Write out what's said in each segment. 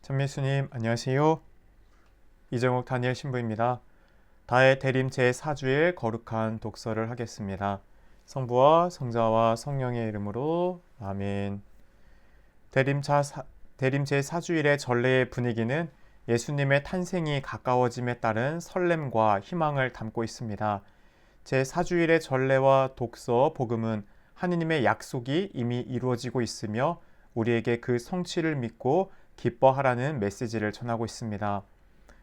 전미수님 안녕하세요. 이정욱 다니엘 신부입니다. 다의 대림 제4주일 거룩한 독서를 하겠습니다. 성부와 성자와 성령의 이름으로 아멘. 대림 제4주일의 전례의 분위기는 예수님의 탄생이 가까워짐에 따른 설렘과 희망을 담고 있습니다. 제4주일의 전례와 독서, 복음은 하느님의 약속이 이미 이루어지고 있으며 우리에게 그 성취를 믿고 기뻐하라는 메시지를 전하고 있습니다.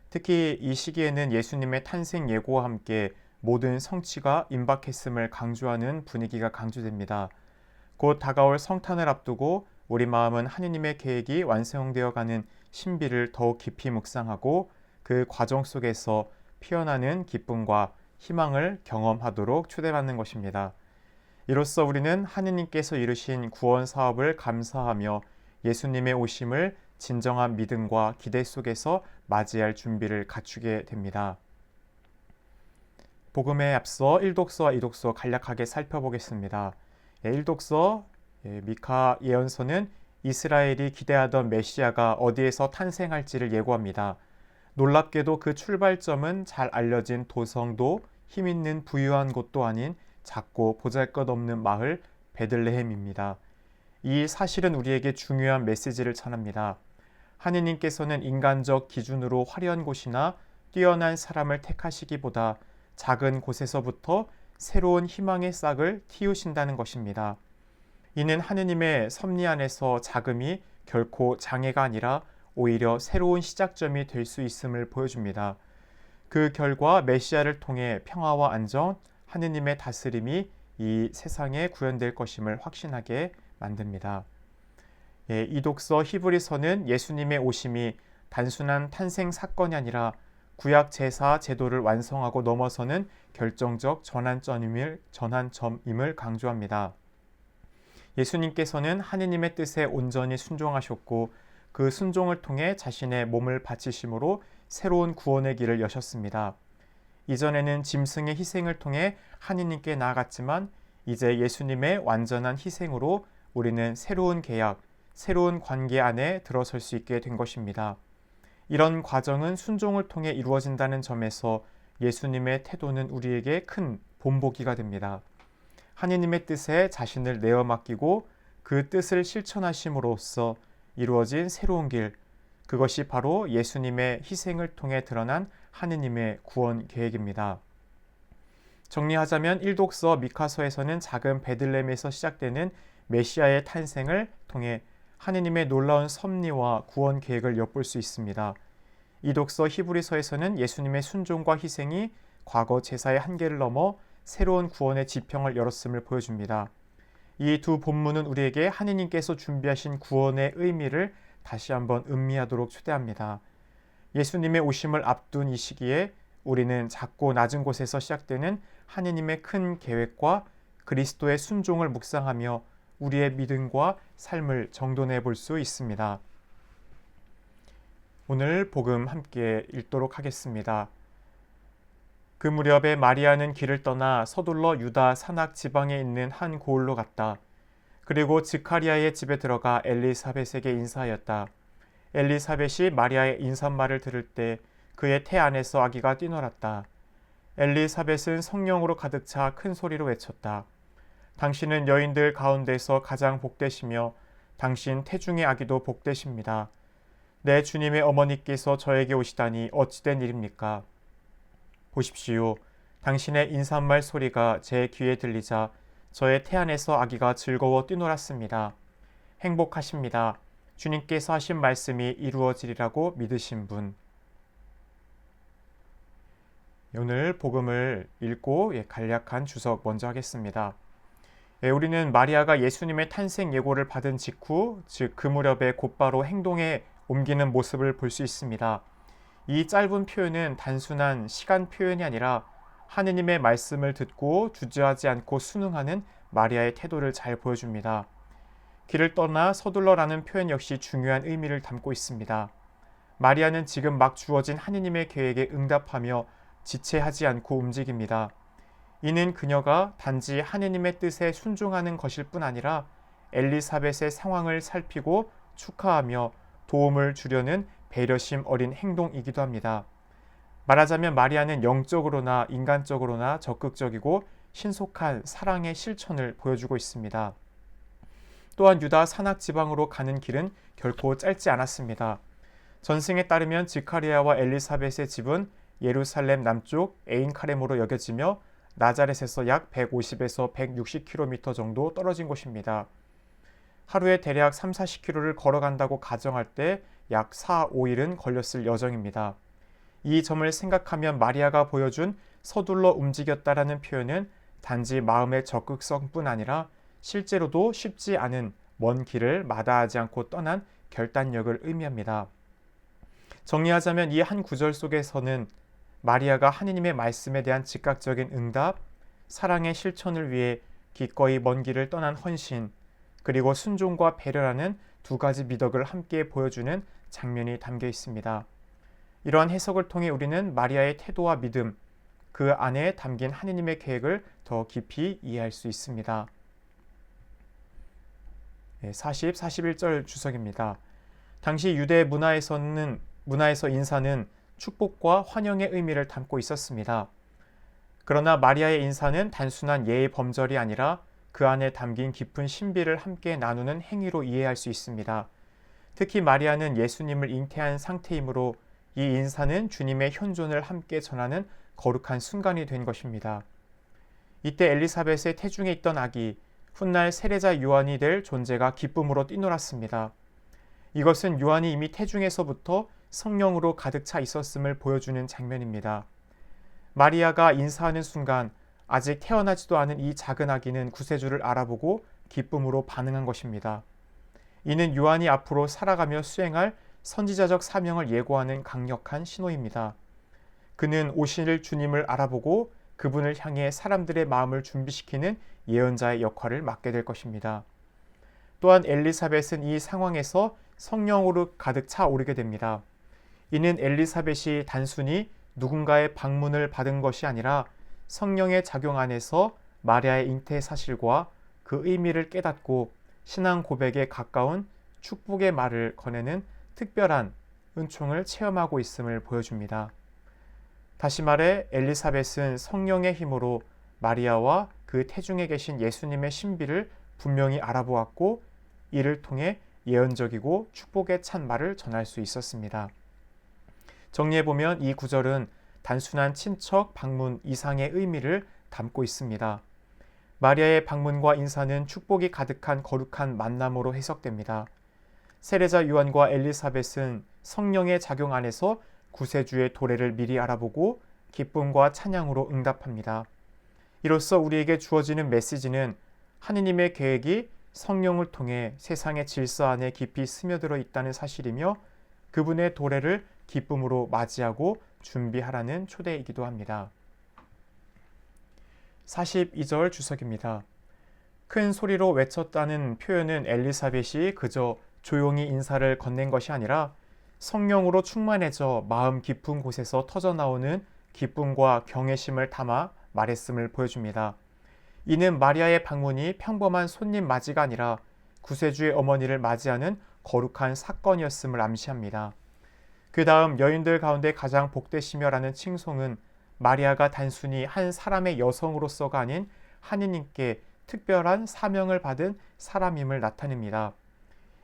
특히 이 시기에는 예수님의 탄생 예고와 함께 모든 성취가 임박했음을 강조하는 분위기가 강조됩니다. 곧 다가올 성탄을 앞두고 우리 마음은 하느님의 계획이 완성되어 가는 신비를 더욱 깊이 묵상하고 그 과정 속에서 피어나는 기쁨과 희망을 경험하도록 초대받는 것입니다. 이로써 우리는 하느님께서 이루신 구원 사업을 감사하며 예수님의 오심을 진정한 믿음과 기대 속에서 맞이할 준비를 갖추게 됩니다. 복음에 앞서 1독서와 2독서 간략하게 살펴보겠습니다. 1독서 미카 예언서는 이스라엘이 기대하던 메시아가 어디에서 탄생할지를 예고합니다. 놀랍게도 그 출발점은 잘 알려진 도성도 힘있는 부유한 곳도 아닌 작고 보잘것없는 마을 베들레헴입니다. 이 사실은 우리에게 중요한 메시지를 전합니다. 하느님께서는 인간적 기준으로 화려한 곳이나 뛰어난 사람을 택하시기보다 작은 곳에서부터 새로운 희망의 싹을 틔우신다는 것입니다. 이는 하느님의 섭리 안에서 자금이 결코 장애가 아니라 오히려 새로운 시작점이 될 수 있음을 보여줍니다. 그 결과 메시아를 통해 평화와 안정, 하느님의 다스림이 이 세상에 구현될 것임을 확신하게 만듭니다. 이 독서 히브리서는 예수님의 오심이 단순한 탄생 사건이 아니라 구약 제사 제도를 완성하고 넘어서는 결정적 전환점임을 강조합니다. 예수님께서는 하느님의 뜻에 온전히 순종하셨고 그 순종을 통해 자신의 몸을 바치심으로 새로운 구원의 길을 여셨습니다. 이전에는 짐승의 희생을 통해 하느님께 나아갔지만 이제 예수님의 완전한 희생으로 우리는 새로운 계약, 새로운 관계 안에 들어설 수 있게 된 것입니다. 이런 과정은 순종을 통해 이루어진다는 점에서 예수님의 태도는 우리에게 큰 본보기가 됩니다. 하느님의 뜻에 자신을 내어 맡기고 그 뜻을 실천하심으로써 이루어진 새로운 길, 그것이 바로 예수님의 희생을 통해 드러난 하느님의 구원 계획입니다. 정리하자면 1독서 미카서에서는 작은 베들레헴에서 시작되는 메시아의 탄생을 통해 하느님의 놀라운 섭리와 구원 계획을 엿볼 수 있습니다. 2독서 히브리서에서는 예수님의 순종과 희생이 과거 제사의 한계를 넘어 새로운 구원의 지평을 열었음을 보여줍니다. 이 두 본문은 우리에게 하느님께서 준비하신 구원의 의미를 다시 한번 음미하도록 초대합니다. 예수님의 오심을 앞둔 이 시기에 우리는 작고 낮은 곳에서 시작되는 하느님의 큰 계획과 그리스도의 순종을 묵상하며 우리의 믿음과 삶을 정돈해 볼 수 있습니다. 오늘 복음 함께 읽도록 하겠습니다. 그 무렵에 마리아는 길을 떠나 서둘러 유다 산악 지방에 있는 한 고을로 갔다. 그리고 스가랴의 집에 들어가 엘리사벳에게 인사하였다. 엘리사벳이 마리아의 인사말을 들을 때 그의 태 안에서 아기가 뛰놀았다. 엘리사벳은 성령으로 가득 차 큰 소리로 외쳤다. 당신은 여인들 가운데서 가장 복되시며 당신 태중의 아기도 복되십니다. 내 주님의 어머니께서 저에게 오시다니 어찌된 일입니까? 보십시오. 당신의 인사말 소리가 제 귀에 들리자 저의 태 안에서 아기가 즐거워 뛰놀았습니다. 행복하십니다. 주님께서 하신 말씀이 이루어지리라고 믿으신 분. 오늘 복음을 읽고 간략한 주석 먼저 하겠습니다. 우리는 마리아가 예수님의 탄생 예고를 받은 직후, 즉 그 무렵에 곧바로 행동에 옮기는 모습을 볼 수 있습니다. 이 짧은 표현은 단순한 시간 표현이 아니라 하느님의 말씀을 듣고 주저하지 않고 순응하는 마리아의 태도를 잘 보여줍니다. 길을 떠나 서둘러라는 표현 역시 중요한 의미를 담고 있습니다. 마리아는 지금 막 주어진 하느님의 계획에 응답하며 지체하지 않고 움직입니다. 이는 그녀가 단지 하느님의 뜻에 순종하는 것일 뿐 아니라 엘리사벳의 상황을 살피고 축하하며 도움을 주려는 배려심 어린 행동이기도 합니다. 말하자면 마리아는 영적으로나 인간적으로나 적극적이고 신속한 사랑의 실천을 보여주고 있습니다. 또한 유다 산악 지방으로 가는 길은 결코 짧지 않았습니다. 전승에 따르면 지카리아와 엘리사벳의 집은 예루살렘 남쪽 에인카렘으로 여겨지며 나자렛에서 약 150에서 160km 정도 떨어진 곳입니다. 하루에 대략 3, 40km를 걸어간다고 가정할 때 약 4, 5일은 걸렸을 여정입니다. 이 점을 생각하면 마리아가 보여준 서둘러 움직였다라는 표현은 단지 마음의 적극성뿐 아니라 실제로도 쉽지 않은 먼 길을 마다하지 않고 떠난 결단력을 의미합니다. 정리하자면 이 한 구절 속에서는 마리아가 하느님의 말씀에 대한 즉각적인 응답, 사랑의 실천을 위해 기꺼이 먼 길을 떠난 헌신, 그리고 순종과 배려라는 두 가지 미덕을 함께 보여주는 장면이 담겨 있습니다. 이러한 해석을 통해 우리는 마리아의 태도와 믿음, 그 안에 담긴 하느님의 계획을 더 깊이 이해할 수 있습니다. 40, 41절 주석입니다. 당시 유대 문화에서 인사는 축복과 환영의 의미를 담고 있었습니다. 그러나 마리아의 인사는 단순한 예의 범절이 아니라 그 안에 담긴 깊은 신비를 함께 나누는 행위로 이해할 수 있습니다. 특히 마리아는 예수님을 잉태한 상태이므로 이 인사는 주님의 현존을 함께 전하는 거룩한 순간이 된 것입니다. 이때 엘리사벳의 태중에 있던 아기, 훗날 세례자 요한이 될 존재가 기쁨으로 뛰놀았습니다. 이것은 요한이 이미 태중에서부터 성령으로 가득 차 있었음을 보여주는 장면입니다. 마리아가 인사하는 순간 아직 태어나지도 않은 이 작은 아기는 구세주를 알아보고 기쁨으로 반응한 것입니다. 이는 요한이 앞으로 살아가며 수행할 선지자적 사명을 예고하는 강력한 신호입니다. 그는 오실 주님을 알아보고 그분을 향해 사람들의 마음을 준비시키는 예언자의 역할을 맡게 될 것입니다. 또한 엘리사벳은 이 상황에서 성령으로 가득 차오르게 됩니다. 이는 엘리사벳이 단순히 누군가의 방문을 받은 것이 아니라 성령의 작용 안에서 마리아의 잉태 사실과 그 의미를 깨닫고 신앙 고백에 가까운 축복의 말을 거내는 특별한 은총을 체험하고 있음을 보여줍니다. 다시 말해 엘리사벳은 성령의 힘으로 마리아와 그 태중에 계신 예수님의 신비를 분명히 알아보았고 이를 통해 예언적이고 축복에 찬 말을 전할 수 있었습니다. 정리해보면 이 구절은 단순한 친척 방문 이상의 의미를 담고 있습니다. 마리아의 방문과 인사는 축복이 가득한 거룩한 만남으로 해석됩니다. 세례자 요한과 엘리사벳은 성령의 작용 안에서 구세주의 도래를 미리 알아보고 기쁨과 찬양으로 응답합니다. 이로써 우리에게 주어지는 메시지는 하느님의 계획이 성령을 통해 세상의 질서 안에 깊이 스며들어 있다는 사실이며 그분의 도래를 기쁨으로 맞이하고 준비하라는 초대이기도 합니다. 42절 주석입니다. 큰 소리로 외쳤다는 표현은 엘리사벳이 그저 조용히 인사를 건넨 것이 아니라 성령으로 충만해져 마음 깊은 곳에서 터져나오는 기쁨과 경외심을 담아 말했음을 보여줍니다. 이는 마리아의 방문이 평범한 손님 맞이가 아니라 구세주의 어머니를 맞이하는 거룩한 사건이었음을 암시합니다. 그 다음 여인들 가운데 가장 복되시며라는 칭송은 마리아가 단순히 한 사람의 여성으로서가 아닌 하느님께 특별한 사명을 받은 사람임을 나타냅니다.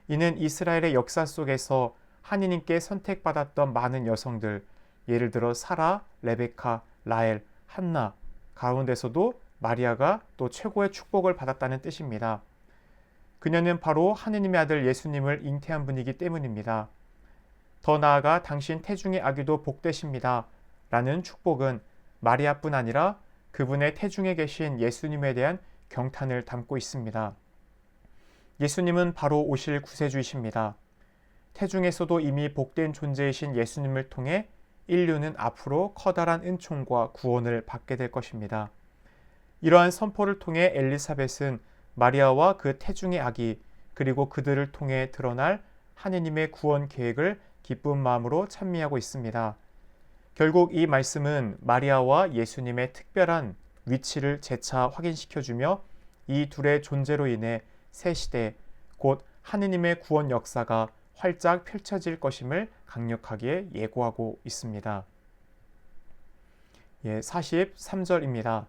이는 이스라엘의 역사 속에서 하느님께 선택받았던 많은 여성들, 예를 들어 사라, 레베카, 라헬, 한나 가운데서도 마리아가 또 최고의 축복을 받았다는 뜻입니다. 그녀는 바로 하느님의 아들 예수님을 잉태한 분이기 때문입니다. 더 나아가 당신 태중의 아기도 복되십니다. 라는 축복은 마리아뿐 아니라 그분의 태중에 계신 예수님에 대한 경탄을 담고 있습니다. 예수님은 바로 오실 구세주이십니다. 태중에서도 이미 복된 존재이신 예수님을 통해 인류는 앞으로 커다란 은총과 구원을 받게 될 것입니다. 이러한 선포를 통해 엘리사벳은 마리아와 그 태중의 아기 그리고 그들을 통해 드러날 하느님의 구원 계획을 기쁜 마음으로 찬미하고 있습니다. 결국 이 말씀은 마리아와 예수님의 특별한 위치를 재차 확인시켜주며 이 둘의 존재로 인해 새 시대, 곧 하느님의 구원 역사가 활짝 펼쳐질 것임을 강력하게 예고하고 있습니다. 43절입니다.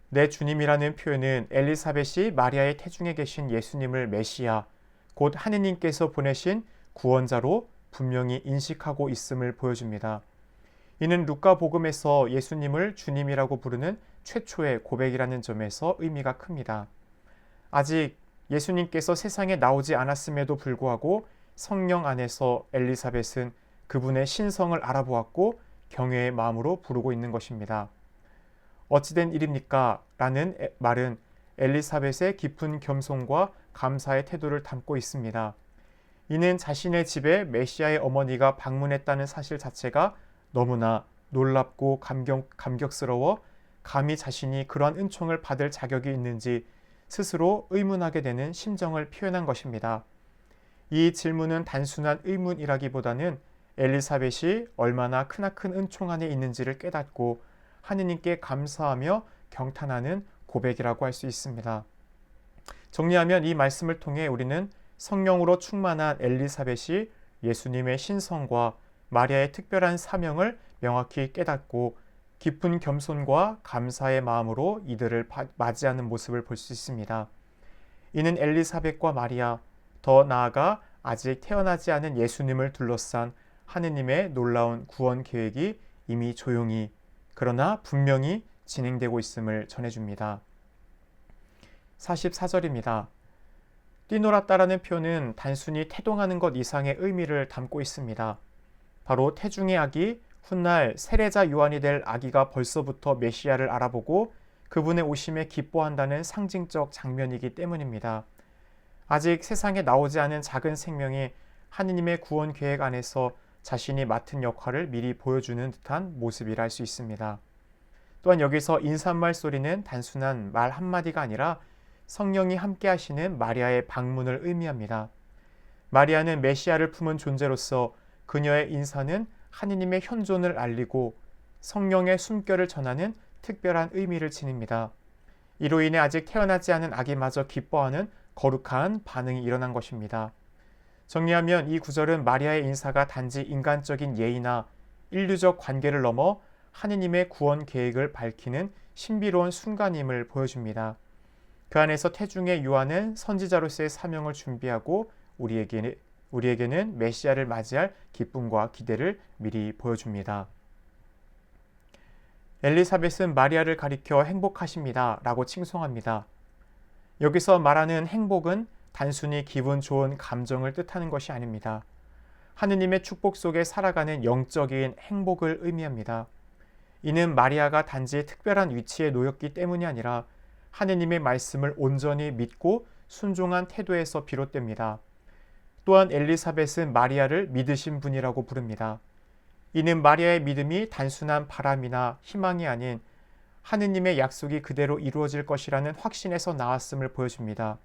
내 주님이라는 표현은 엘리사벳이 마리아의 태중에 계신 예수님을 메시아, 곧 하느님께서 보내신 구원자로 분명히 인식하고 있음을 보여줍니다. 이는 루카 복음에서 예수님을 주님이라고 부르는 최초의 고백이라는 점에서 의미가 큽니다. 아직 예수님께서 세상에 나오지 않았음에도 불구하고 성령 안에서 엘리사벳은 그분의 신성을 알아보았고 경외의 마음으로 부르고 있는 것입니다. 어찌된 일입니까? 라는 말은 엘리사벳의 깊은 겸손과 감사의 태도를 담고 있습니다. 이는 자신의 집에 메시아의 어머니가 방문했다는 사실 자체가 너무나 놀랍고 감격스러워 감히 자신이 그러한 은총을 받을 자격이 있는지 스스로 의문하게 되는 심정을 표현한 것입니다. 이 질문은 단순한 의문이라기보다는 엘리사벳이 얼마나 크나큰 은총 안에 있는지를 깨닫고 하느님께 감사하며 경탄하는 고백이라고 할 수 있습니다. 정리하면 이 말씀을 통해 우리는 성령으로 충만한 엘리사벳이 예수님의 신성과 마리아의 특별한 사명을 명확히 깨닫고 깊은 겸손과 감사의 마음으로 이들을 맞이하는 모습을 볼 수 있습니다. 이는 엘리사벳과 마리아, 더 나아가 아직 태어나지 않은 예수님을 둘러싼 하느님의 놀라운 구원 계획이 이미 조용히 그러나 분명히 진행되고 있음을 전해줍니다. 44절입니다. 뛰놀았다라는 표현은 단순히 태동하는 것 이상의 의미를 담고 있습니다. 바로 태중의 아기, 훗날 세례자 요한이 될 아기가 벌써부터 메시아를 알아보고 그분의 오심에 기뻐한다는 상징적 장면이기 때문입니다. 아직 세상에 나오지 않은 작은 생명이 하느님의 구원 계획 안에서 자신이 맡은 역할을 미리 보여주는 듯한 모습이라 할 수 있습니다. 또한 여기서 인사말 소리는 단순한 말 한마디가 아니라 성령이 함께 하시는 마리아의 방문을 의미합니다. 마리아는 메시아를 품은 존재로서 그녀의 인사는 하느님의 현존을 알리고 성령의 숨결을 전하는 특별한 의미를 지닙니다. 이로 인해 아직 태어나지 않은 아기마저 기뻐하는 거룩한 반응이 일어난 것입니다. 정리하면 이 구절은 마리아의 인사가 단지 인간적인 예의나 인류적 관계를 넘어 하느님의 구원 계획을 밝히는 신비로운 순간임을 보여줍니다. 그 안에서 태중의 요한은 선지자로서의 사명을 준비하고 우리에게는 메시아를 맞이할 기쁨과 기대를 미리 보여줍니다. 엘리사벳은 마리아를 가리켜 행복하십니다 라고 칭송합니다. 여기서 말하는 행복은 단순히 기분 좋은 감정을 뜻하는 것이 아닙니다. 하느님의 축복 속에 살아가는 영적인 행복을 의미합니다. 이는 마리아가 단지 특별한 위치에 놓였기 때문이 아니라 하느님의 말씀을 온전히 믿고 순종한 태도에서 비롯됩니다. 또한 엘리사벳은 마리아를 믿으신 분이라고 부릅니다. 이는 마리아의 믿음이 단순한 바람이나 희망이 아닌 하느님의 약속이 그대로 이루어질 것이라는 확신에서 나왔음을 보여줍니다.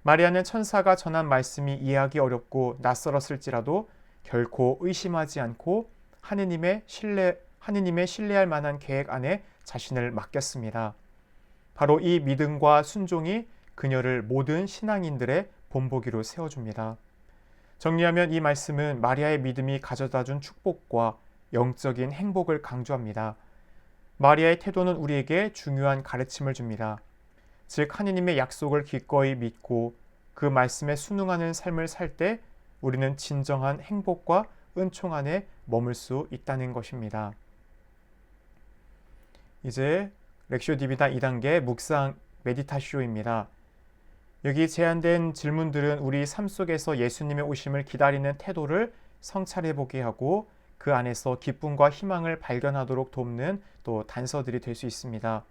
마리아는 천사가 전한 말씀이 이해하기 어렵고 낯설었을지라도 결코 의심하지 않고 하느님의 신뢰할 만한 계획 안에 자신을 맡겼습니다. 바로 이 믿음과 순종이 그녀를 모든 신앙인들의 본보기로 세워줍니다. 정리하면 이 말씀은 마리아의 믿음이 가져다준 축복과 영적인 행복을 강조합니다. 마리아의 태도는 우리에게 중요한 가르침을 줍니다. 즉 하느님의 약속을 기꺼이 믿고 그 말씀에 순응하는 삶을 살 때 우리는 진정한 행복과 은총 안에 머물 수 있다는 것입니다. 이제 렉쇼 디비다 2단계 묵상 메디타쇼입니다. 여기 제안된 질문들은 우리 삶 속에서 예수님의 오심을 기다리는 태도를 성찰해 보게 하고 그 안에서 기쁨과 희망을 발견하도록 돕는 또 단서들이 될 수 있습니다.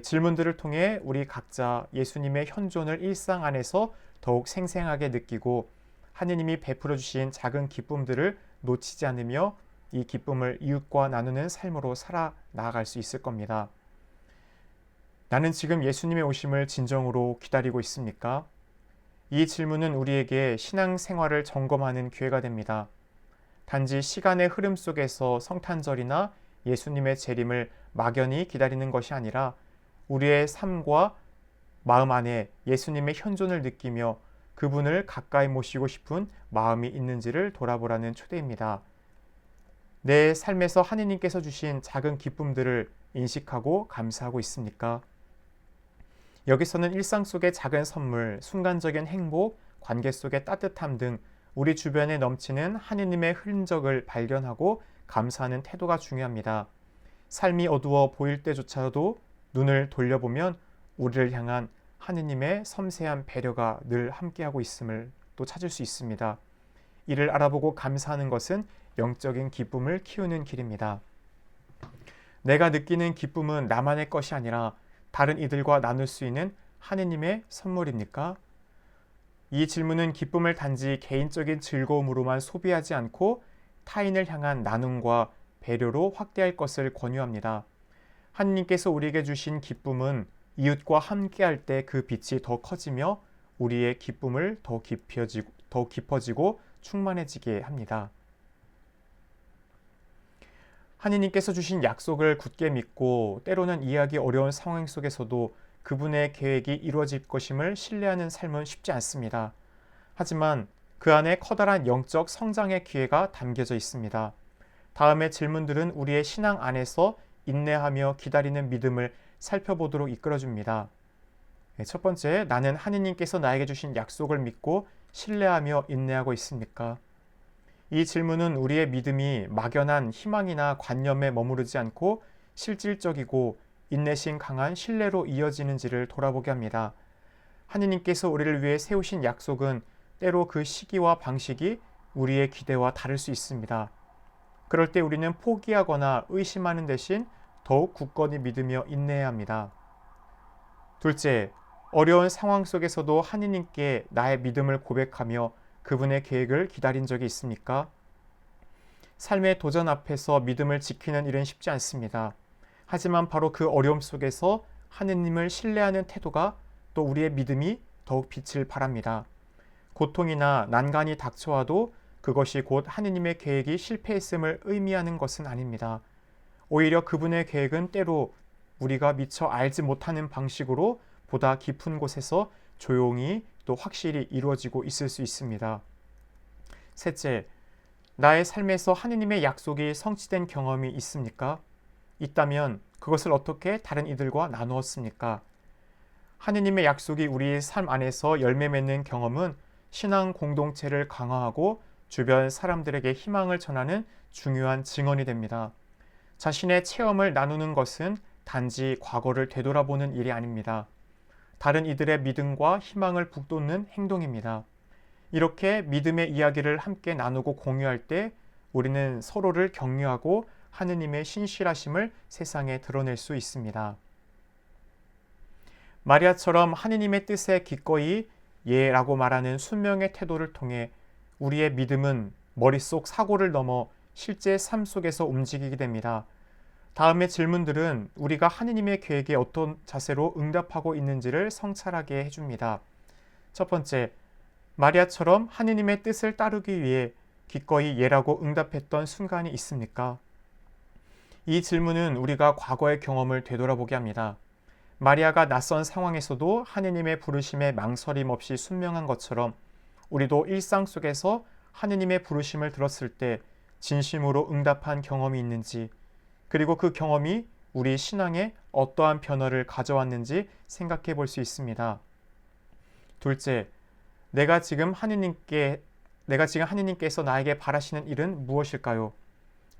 질문들을 통해 우리 각자 예수님의 현존을 일상 안에서 더욱 생생하게 느끼고 하느님이 베풀어 주신 작은 기쁨들을 놓치지 않으며 이 기쁨을 이웃과 나누는 삶으로 살아 나아갈 수 있을 겁니다. 나는 지금 예수님의 오심을 진정으로 기다리고 있습니까? 이 질문은 우리에게 신앙생활을 점검하는 기회가 됩니다. 단지 시간의 흐름 속에서 성탄절이나 예수님의 재림을 막연히 기다리는 것이 아니라 우리의 삶과 마음 안에 예수님의 현존을 느끼며 그분을 가까이 모시고 싶은 마음이 있는지를 돌아보라는 초대입니다. 내 삶에서 하느님께서 주신 작은 기쁨들을 인식하고 감사하고 있습니까? 여기서는 일상 속의 작은 선물, 순간적인 행복, 관계 속의 따뜻함 등 우리 주변에 넘치는 하느님의 흔적을 발견하고 감사하는 태도가 중요합니다. 삶이 어두워 보일 때조차도 눈을 돌려보면 우리를 향한 하느님의 섬세한 배려가 늘 함께하고 있음을 또 찾을 수 있습니다. 이를 알아보고 감사하는 것은 영적인 기쁨을 키우는 길입니다. 내가 느끼는 기쁨은 나만의 것이 아니라 다른 이들과 나눌 수 있는 하느님의 선물입니까? 이 질문은 기쁨을 단지 개인적인 즐거움으로만 소비하지 않고 타인을 향한 나눔과 배려로 확대할 것을 권유합니다. 하느님께서 우리에게 주신 기쁨은 이웃과 함께할 때 그 빛이 더 커지며 우리의 기쁨을 더 깊어지고 충만해지게 합니다. 하느님께서 주신 약속을 굳게 믿고 때로는 이해하기 어려운 상황 속에서도 그분의 계획이 이루어질 것임을 신뢰하는 삶은 쉽지 않습니다. 하지만 그 안에 커다란 영적 성장의 기회가 담겨져 있습니다. 다음의 질문들은 우리의 신앙 안에서 인내하며 기다리는 믿음을 살펴보도록 이끌어줍니다. 첫 번째, 나는 하느님께서 나에게 주신 약속을 믿고 신뢰하며 인내하고 있습니까? 이 질문은 우리의 믿음이 막연한 희망이나 관념에 머무르지 않고 실질적이고 인내심 강한 신뢰로 이어지는지를 돌아보게 합니다. 하느님께서 우리를 위해 세우신 약속은 때로 그 시기와 방식이 우리의 기대와 다를 수 있습니다. 그럴 때 우리는 포기하거나 의심하는 대신 더욱 굳건히 믿으며 인내해야 합니다. 둘째, 어려운 상황 속에서도 하느님께 나의 믿음을 고백하며 그분의 계획을 기다린 적이 있습니까? 삶의 도전 앞에서 믿음을 지키는 일은 쉽지 않습니다. 하지만 바로 그 어려움 속에서 하느님을 신뢰하는 태도가 또 우리의 믿음이 더욱 빛을 발합니다. 고통이나 난간이 닥쳐와도 그것이 곧 하느님의 계획이 실패했음을 의미하는 것은 아닙니다. 오히려 그분의 계획은 때로 우리가 미처 알지 못하는 방식으로 보다 깊은 곳에서 조용히 또 확실히 이루어지고 있을 수 있습니다. 셋째, 나의 삶에서 하느님의 약속이 성취된 경험이 있습니까? 있다면 그것을 어떻게 다른 이들과 나누었습니까? 하느님의 약속이 우리 삶 안에서 열매 맺는 경험은 신앙 공동체를 강화하고 주변 사람들에게 희망을 전하는 중요한 증언이 됩니다. 자신의 체험을 나누는 것은 단지 과거를 되돌아보는 일이 아닙니다. 다른 이들의 믿음과 희망을 북돋는 행동입니다. 이렇게 믿음의 이야기를 함께 나누고 공유할 때 우리는 서로를 격려하고 하느님의 신실하심을 세상에 드러낼 수 있습니다. 마리아처럼 하느님의 뜻에 기꺼이 예라고 말하는 순명의 태도를 통해 우리의 믿음은 머릿속 사고를 넘어 실제 삶 속에서 움직이게 됩니다. 다음의 질문들은 우리가 하느님의 계획에 어떤 자세로 응답하고 있는지를 성찰하게 해줍니다. 첫 번째, 마리아처럼 하느님의 뜻을 따르기 위해 기꺼이 예라고 응답했던 순간이 있습니까? 이 질문은 우리가 과거의 경험을 되돌아보게 합니다. 마리아가 낯선 상황에서도 하느님의 부르심에 망설임 없이 순명한 것처럼 우리도 일상 속에서 하느님의 부르심을 들었을 때 진심으로 응답한 경험이 있는지, 그리고 그 경험이 우리 신앙에 어떠한 변화를 가져왔는지 생각해 볼 수 있습니다. 둘째, 내가 지금 하느님께서 나에게 바라시는 일은 무엇일까요?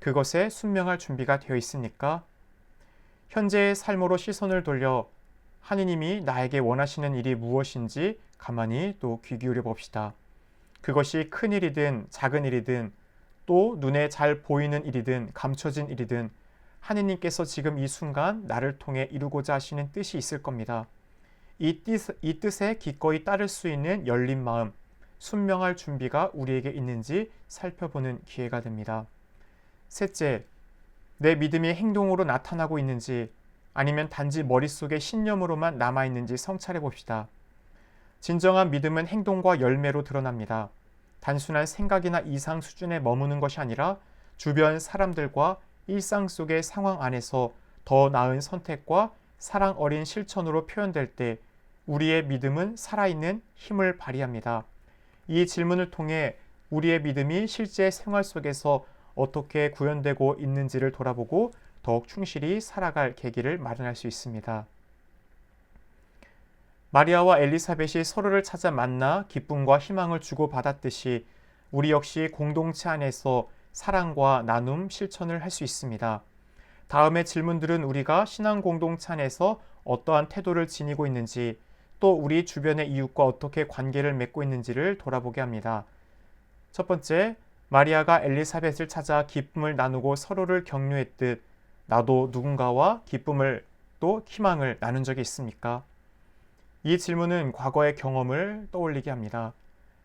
그것에 순명할 준비가 되어 있습니까? 현재의 삶으로 시선을 돌려 하느님이 나에게 원하시는 일이 무엇인지 가만히 또 귀 기울여 봅시다. 그것이 큰 일이든 작은 일이든 또 눈에 잘 보이는 일이든 감춰진 일이든 하느님께서 지금 이 순간 나를 통해 이루고자 하시는 뜻이 있을 겁니다. 이 뜻에 기꺼이 따를 수 있는 열린 마음, 순명할 준비가 우리에게 있는지 살펴보는 기회가 됩니다. 셋째, 내 믿음이 행동으로 나타나고 있는지 아니면 단지 머릿속에 신념으로만 남아있는지 성찰해 봅시다. 진정한 믿음은 행동과 열매로 드러납니다. 단순한 생각이나 이상 수준에 머무는 것이 아니라 주변 사람들과 일상 속의 상황 안에서 더 나은 선택과 사랑 어린 실천으로 표현될 때 우리의 믿음은 살아있는 힘을 발휘합니다. 이 질문을 통해 우리의 믿음이 실제 생활 속에서 어떻게 구현되고 있는지를 돌아보고 더욱 충실히 살아갈 계기를 마련할 수 있습니다. 마리아와 엘리사벳이 서로를 찾아 만나 기쁨과 희망을 주고받았듯이 우리 역시 공동체 안에서 사랑과 나눔 실천을 할 수 있습니다. 다음의 질문들은 우리가 신앙 공동체 안에서 어떠한 태도를 지니고 있는지, 또 우리 주변의 이웃과 어떻게 관계를 맺고 있는지를 돌아보게 합니다. 첫 번째, 마리아가 엘리사벳을 찾아 기쁨을 나누고 서로를 격려했듯 나도 누군가와 기쁨을 또 희망을 나눈 적이 있습니까? 이 질문은 과거의 경험을 떠올리게 합니다.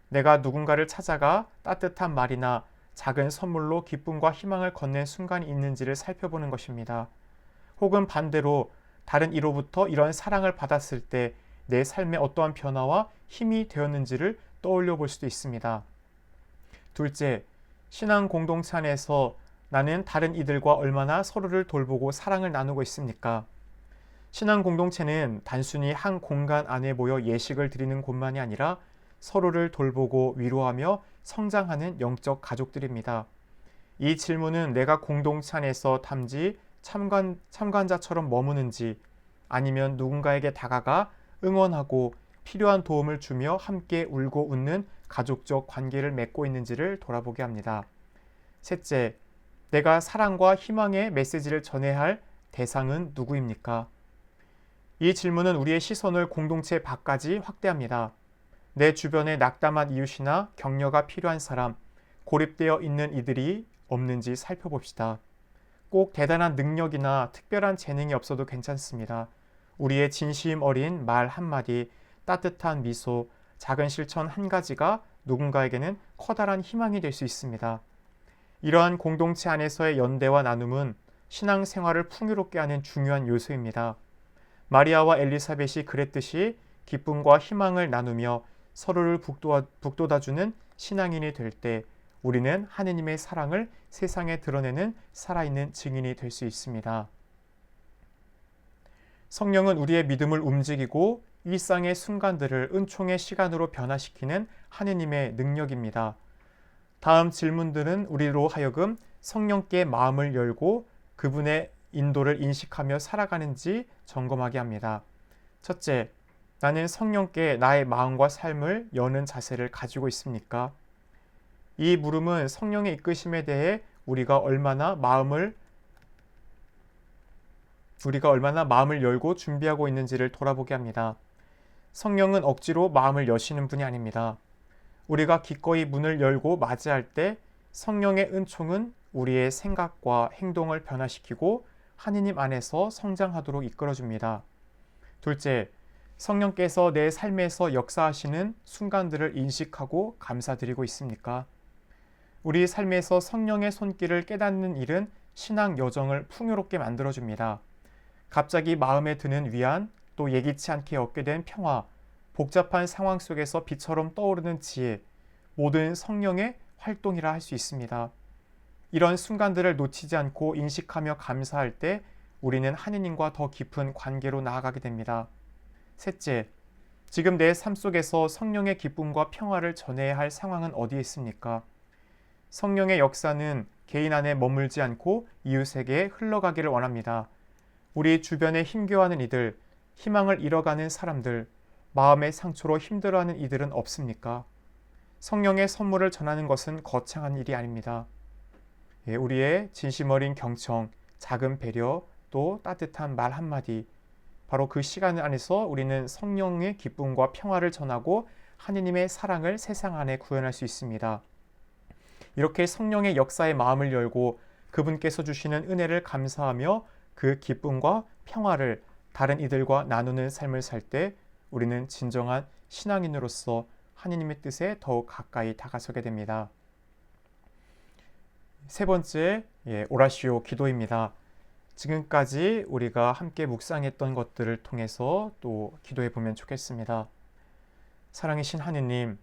내가 누군가를 찾아가 따뜻한 말이나 작은 선물로 기쁨과 희망을 건넨 순간이 있는지를 살펴보는 것입니다. 혹은 반대로 다른 이로부터 이런 사랑을 받았을 때 내 삶에 어떠한 변화와 힘이 되었는지를 떠올려 볼 수도 있습니다. 둘째, 신앙 공동체 안에서 나는 다른 이들과 얼마나 서로를 돌보고 사랑을 나누고 있습니까? 신앙 공동체는 단순히 한 공간 안에 모여 예식을 드리는 곳만이 아니라 서로를 돌보고 위로하며 성장하는 영적 가족들입니다. 이 질문은 내가 공동체 안에서 단지 참관자처럼 머무는지, 아니면 누군가에게 다가가 응원하고 필요한 도움을 주며 함께 울고 웃는 가족적 관계를 맺고 있는지를 돌아보게 합니다. 셋째, 내가 사랑과 희망의 메시지를 전해야 할 대상은 누구입니까? 이 질문은 우리의 시선을 공동체 밖까지 확대합니다. 내 주변에 낙담한 이웃이나 격려가 필요한 사람, 고립되어 있는 이들이 없는지 살펴봅시다. 꼭 대단한 능력이나 특별한 재능이 없어도 괜찮습니다. 우리의 진심 어린 말 한마디, 따뜻한 미소, 작은 실천 한 가지가 누군가에게는 커다란 희망이 될 수 있습니다. 이러한 공동체 안에서의 연대와 나눔은 신앙생활을 풍요롭게 하는 중요한 요소입니다. 마리아와 엘리사벳이 그랬듯이 기쁨과 희망을 나누며 서로를 북돋아주는 신앙인이 될 때 우리는 하느님의 사랑을 세상에 드러내는 살아있는 증인이 될 수 있습니다. 성령은 우리의 믿음을 움직이고 일상의 순간들을 은총의 시간으로 변화시키는 하느님의 능력입니다. 다음 질문들은 우리로 하여금 성령께 마음을 열고 그분의 인도를 인식하며 살아가는지 점검하게 합니다. 첫째, 나는 성령께 나의 마음과 삶을 여는 자세를 가지고 있습니까? 이 물음은 성령의 이끄심에 대해 우리가 얼마나 마음을 열고 준비하고 있는지를 돌아보게 합니다. 성령은 억지로 마음을 여시는 분이 아닙니다. 우리가 기꺼이 문을 열고 맞이할 때 성령의 은총은 우리의 생각과 행동을 변화시키고 하느님 안에서 성장하도록 이끌어줍니다. 둘째, 성령께서 내 삶에서 역사하시는 순간들을 인식하고 감사드리고 있습니까? 우리 삶에서 성령의 손길을 깨닫는 일은 신앙 여정을 풍요롭게 만들어줍니다. 갑자기 마음에 드는 위안, 또 예기치 않게 얻게 된 평화, 복잡한 상황 속에서 빛처럼 떠오르는 지혜, 모든 성령의 활동이라 할 수 있습니다. 이런 순간들을 놓치지 않고 인식하며 감사할 때 우리는 하느님과 더 깊은 관계로 나아가게 됩니다. 셋째, 지금 내 삶 속에서 성령의 기쁨과 평화를 전해야 할 상황은 어디에 있습니까? 성령의 역사는 개인 안에 머물지 않고 이웃에게 흘러가기를 원합니다. 우리 주변에 힘겨워하는 이들, 희망을 잃어가는 사람들, 마음의 상처로 힘들어하는 이들은 없습니까? 성령의 선물을 전하는 것은 거창한 일이 아닙니다. 우리의 진심 어린 경청, 작은 배려, 또 따뜻한 말 한마디, 바로 그 시간 안에서 우리는 성령의 기쁨과 평화를 전하고 하느님의 사랑을 세상 안에 구현할 수 있습니다. 이렇게 성령의 역사에 마음을 열고 그분께서 주시는 은혜를 감사하며 그 기쁨과 평화를 다른 이들과 나누는 삶을 살 때 우리는 진정한 신앙인으로서 하느님의 뜻에 더욱 가까이 다가서게 됩니다. 세 번째, 오라시오 기도입니다. 지금까지 우리가 함께 묵상했던 것들을 통해서 또 기도해 보면 좋겠습니다. 사랑이신 하느님,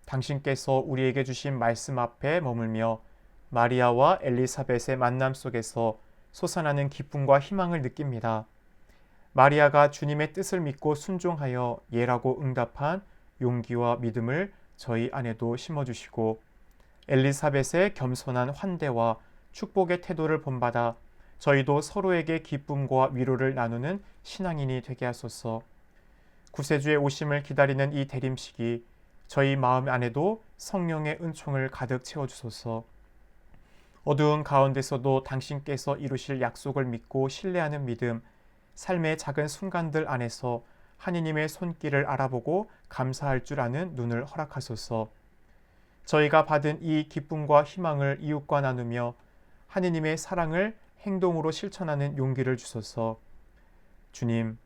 당신께서 우리에게 주신 말씀 앞에 머물며 마리아와 엘리사벳의 만남 속에서 솟아나는 기쁨과 희망을 느낍니다. 마리아가 주님의 뜻을 믿고 순종하여 예라고 응답한 용기와 믿음을 저희 안에도 심어주시고 엘리사벳의 겸손한 환대와 축복의 태도를 본받아 저희도 서로에게 기쁨과 위로를 나누는 신앙인이 되게 하소서. 구세주의 오심을 기다리는 이 대림식이 저희 마음 안에도 성령의 은총을 가득 채워주소서. 어두운 가운데서도 당신께서 이루실 약속을 믿고 신뢰하는 믿음, 삶의 작은 순간들 안에서 하느님의 손길을 알아보고 감사할 줄 아는 눈을 허락하소서. 저희가 받은 이 기쁨과 희망을 이웃과 나누며 하느님의 사랑을 행동으로 실천하는 용기를 주소서. 주님,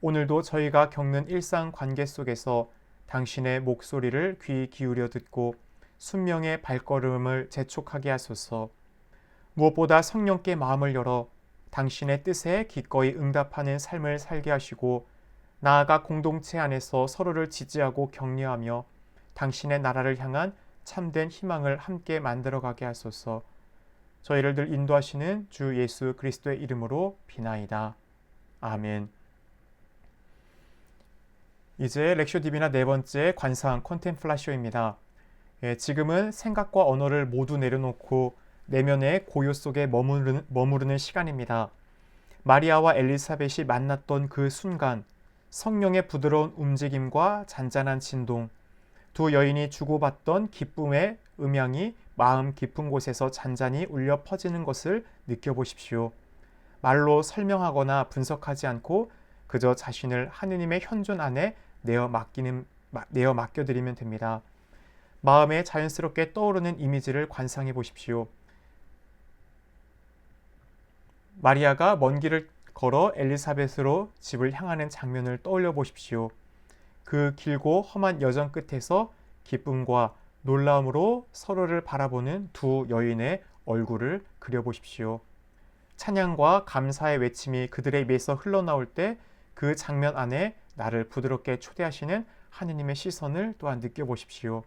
오늘도 저희가 겪는 일상 관계 속에서 당신의 목소리를 귀 기울여 듣고 순명의 발걸음을 재촉하게 하소서. 무엇보다 성령께 마음을 열어 당신의 뜻에 기꺼이 응답하는 삶을 살게 하시고 나아가 공동체 안에서 서로를 지지하고 격려하며 당신의 나라를 향한 참된 희망을 함께 만들어가게 하소서. 저희를 늘 인도하시는 주 예수 그리스도의 이름으로 비나이다. 아멘. 이제 렉쇼 디비나 네 번째 관상 컨템플라쇼입니다. 지금은 생각과 언어를 모두 내려놓고 내면의 고요 속에 머무르는 시간입니다. 마리아와 엘리사벳이 만났던 그 순간, 성령의 부드러운 움직임과 잔잔한 진동, 두 여인이 주고받던 기쁨의 음향이 마음 깊은 곳에서 잔잔히 울려 퍼지는 것을 느껴보십시오. 말로 설명하거나 분석하지 않고 그저 자신을 하느님의 현존 안에 내어 맡겨드리면 됩니다. 마음에 자연스럽게 떠오르는 이미지를 관상해 보십시오. 마리아가 먼 길을 걸어 엘리사벳으로 집을 향하는 장면을 떠올려 보십시오. 그 길고 험한 여정 끝에서 기쁨과 놀라움으로 서로를 바라보는 두 여인의 얼굴을 그려보십시오. 찬양과 감사의 외침이 그들의 입에서 흘러나올 때 그 장면 안에 나를 부드럽게 초대하시는 하느님의 시선을 또한 느껴보십시오.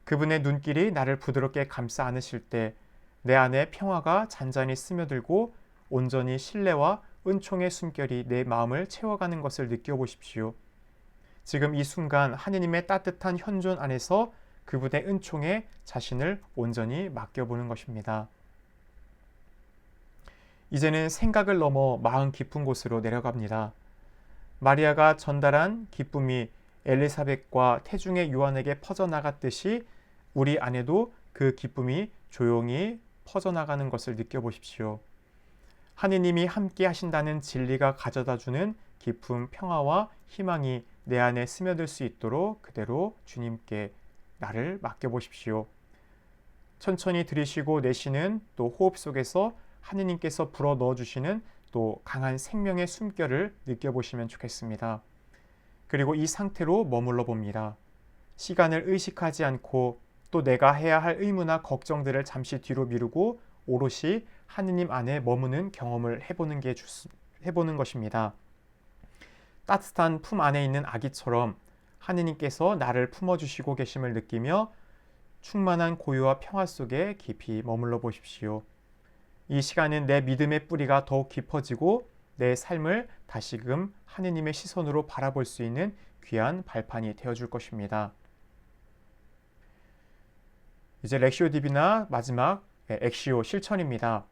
그분의 눈길이 나를 부드럽게 감싸 안으실 때 내 안에 평화가 잔잔히 스며들고 온전히 신뢰와 은총의 숨결이 내 마음을 채워가는 것을 느껴보십시오. 지금 이 순간 하느님의 따뜻한 현존 안에서 그분의 은총에 자신을 온전히 맡겨보는 것입니다. 이제는 생각을 넘어 마음 깊은 곳으로 내려갑니다. 마리아가 전달한 기쁨이 엘리사벳과 태중의 요한에게 퍼져나갔듯이 우리 안에도 그 기쁨이 조용히 퍼져나가는 것을 느껴보십시오. 하느님이 함께 하신다는 진리가 가져다주는 깊은 평화와 희망이 내 안에 스며들 수 있도록 그대로 주님께 나를 맡겨보십시오. 천천히 들이쉬고 내쉬는 또 호흡 속에서 하느님께서 불어 넣어주시는 또 강한 생명의 숨결을 느껴보시면 좋겠습니다. 그리고 이 상태로 머물러 봅니다. 시간을 의식하지 않고 또 내가 해야 할 의무나 걱정들을 잠시 뒤로 미루고 오롯이 하느님 안에 머무는 경험을 해보는 것입니다. 따뜻한 품 안에 있는 아기처럼 하느님께서 나를 품어주시고 계심을 느끼며 충만한 고요와 평화 속에 깊이 머물러 보십시오. 이 시간은 내 믿음의 뿌리가 더욱 깊어지고 내 삶을 다시금 하느님의 시선으로 바라볼 수 있는 귀한 발판이 되어줄 것입니다. 이제 렉시오 디비나 마지막 엑시오 실천입니다.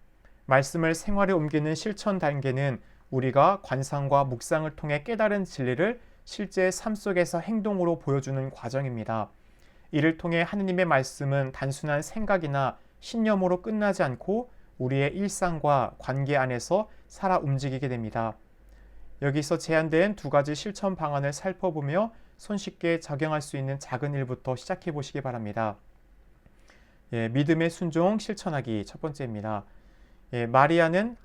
말씀을 생활에 옮기는 실천 단계는 우리가 관상과 묵상을 통해 깨달은 진리를 실제 삶 속에서 행동으로 보여주는 과정입니다. 이를 통해 하느님의 말씀은 단순한 생각이나 신념으로 끝나지 않고 우리의 일상과 관계 안에서 살아 움직이게 됩니다. 여기서 제안된 두 가지 실천 방안을 살펴보며 손쉽게 적용할 수 있는 작은 일부터 시작해 보시기 바랍니다. 믿음의 순종 실천하기 첫 번째입니다. 마리아는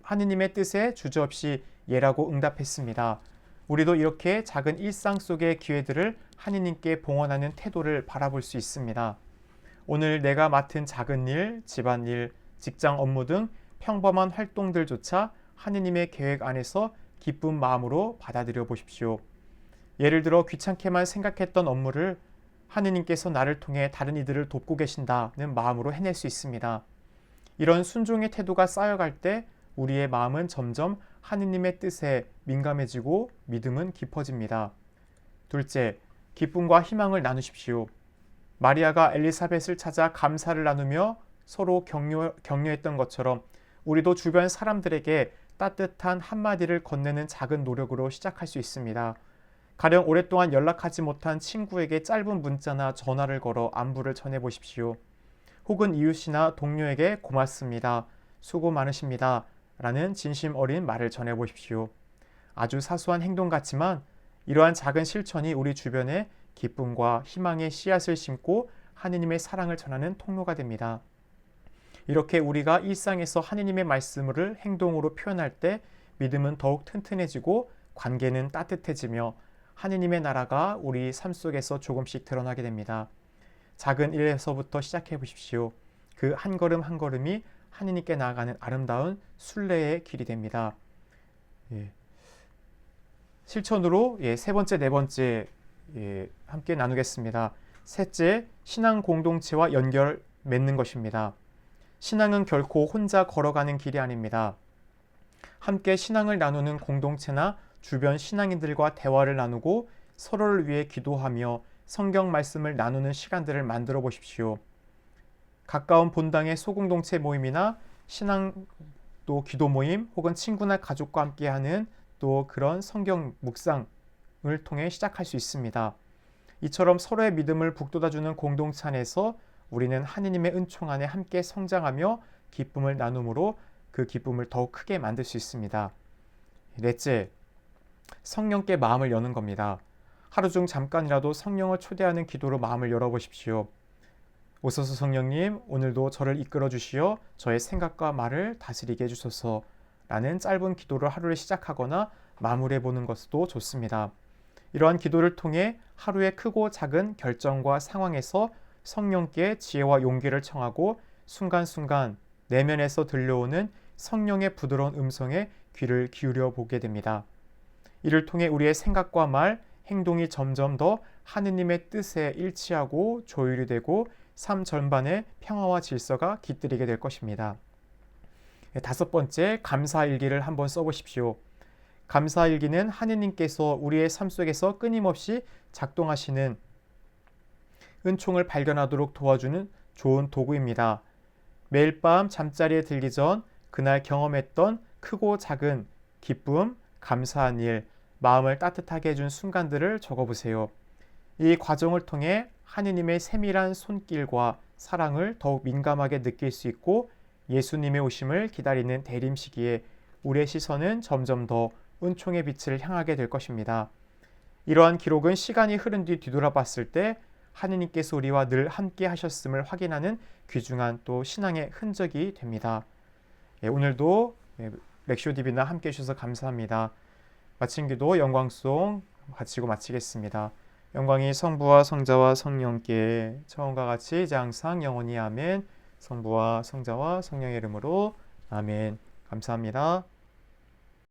하느님의 뜻에 주저없이 예라고 응답했습니다. 우리도 이렇게 작은 일상 속의 기회들을 하느님께 봉헌하는 태도를 바라볼 수 있습니다. 오늘 내가 맡은 작은 일, 집안일, 직장 업무 등 평범한 활동들조차 하느님의 계획 안에서 기쁜 마음으로 받아들여 보십시오. 예를 들어 귀찮게만 생각했던 업무를 하느님께서 나를 통해 다른 이들을 돕고 계신다는 마음으로 해낼 수 있습니다. 이런 순종의 태도가 쌓여갈 때 우리의 마음은 점점 하느님의 뜻에 민감해지고 믿음은 깊어집니다. 둘째, 기쁨과 희망을 나누십시오. 마리아가 엘리사벳을 찾아 감사를 나누며 서로 격려했던 것처럼 우리도 주변 사람들에게 따뜻한 한마디를 건네는 작은 노력으로 시작할 수 있습니다. 가령 오랫동안 연락하지 못한 친구에게 짧은 문자나 전화를 걸어 안부를 전해보십시오. 혹은 이웃이나 동료에게 고맙습니다. 수고 많으십니다. 라는 진심 어린 말을 전해보십시오. 아주 사소한 행동 같지만 이러한 작은 실천이 우리 주변에 기쁨과 희망의 씨앗을 심고 하느님의 사랑을 전하는 통로가 됩니다. 이렇게 우리가 일상에서 하느님의 말씀을 행동으로 표현할 때 믿음은 더욱 튼튼해지고 관계는 따뜻해지며 하느님의 나라가 우리 삶 속에서 조금씩 드러나게 됩니다. 작은 일에서부터 시작해 보십시오. 그 한 걸음 한 걸음이 하느님께 나아가는 아름다운 순례의 길이 됩니다. 실천으로 세 번째, 네 번째 함께 나누겠습니다. 셋째, 신앙 공동체와 연결 맺는 것입니다. 신앙은 결코 혼자 걸어가는 길이 아닙니다. 함께 신앙을 나누는 공동체나 주변 신앙인들과 대화를 나누고 서로를 위해 기도하며 성경 말씀을 나누는 시간들을 만들어 보십시오. 가까운 본당의 소공동체 모임이나 신앙 또 기도 모임 혹은 친구나 가족과 함께하는 또 그런 성경 묵상을 통해 시작할 수 있습니다. 이처럼 서로의 믿음을 북돋아주는 공동체 안에서 우리는 하느님의 은총 안에 함께 성장하며 기쁨을 나눔으로 그 기쁨을 더욱 크게 만들 수 있습니다. 넷째, 성령께 마음을 여는 겁니다. 하루 중 잠깐이라도 성령을 초대하는 기도로 마음을 열어보십시오. 오소서 성령님, 오늘도 저를 이끌어 주시어 저의 생각과 말을 다스리게 해주소서 라는 짧은 기도를 하루를 시작하거나 마무리해 보는 것도 좋습니다. 이러한 기도를 통해 하루의 크고 작은 결정과 상황에서 성령께 지혜와 용기를 청하고 순간순간 내면에서 들려오는 성령의 부드러운 음성에 귀를 기울여 보게 됩니다. 이를 통해 우리의 생각과 말, 행동이 점점 더 하느님의 뜻에 일치하고 조율이 되고 삶 전반에 평화와 질서가 깃들이게 될 것입니다. 다섯 번째, 감사일기를 한번 써보십시오. 감사일기는 하느님께서 우리의 삶 속에서 끊임없이 작동하시는 은총을 발견하도록 도와주는 좋은 도구입니다. 매일 밤 잠자리에 들기 전 그날 경험했던 크고 작은 기쁨, 감사한 일, 마음을 따뜻하게 해준 순간들을 적어보세요. 이 과정을 통해 하느님의 세밀한 손길과 사랑을 더욱 민감하게 느낄 수 있고 예수님의 오심을 기다리는 대림 시기에 우리의 시선은 점점 더 은총의 빛을 향하게 될 것입니다. 이러한 기록은 시간이 흐른 뒤 뒤돌아봤을 때 하느님께서 우리와 늘 함께 하셨음을 확인하는 귀중한 또 신앙의 흔적이 됩니다. 오늘도 렉쇼디비나 함께 해주셔서 감사합니다. 마친 기도 영광송 바치고 마치겠습니다. 영광이 성부와 성자와 성령께 처음과 같이 이제 항상 영원히 아멘. 성부와 성자와 성령의 이름으로 아멘. 감사합니다.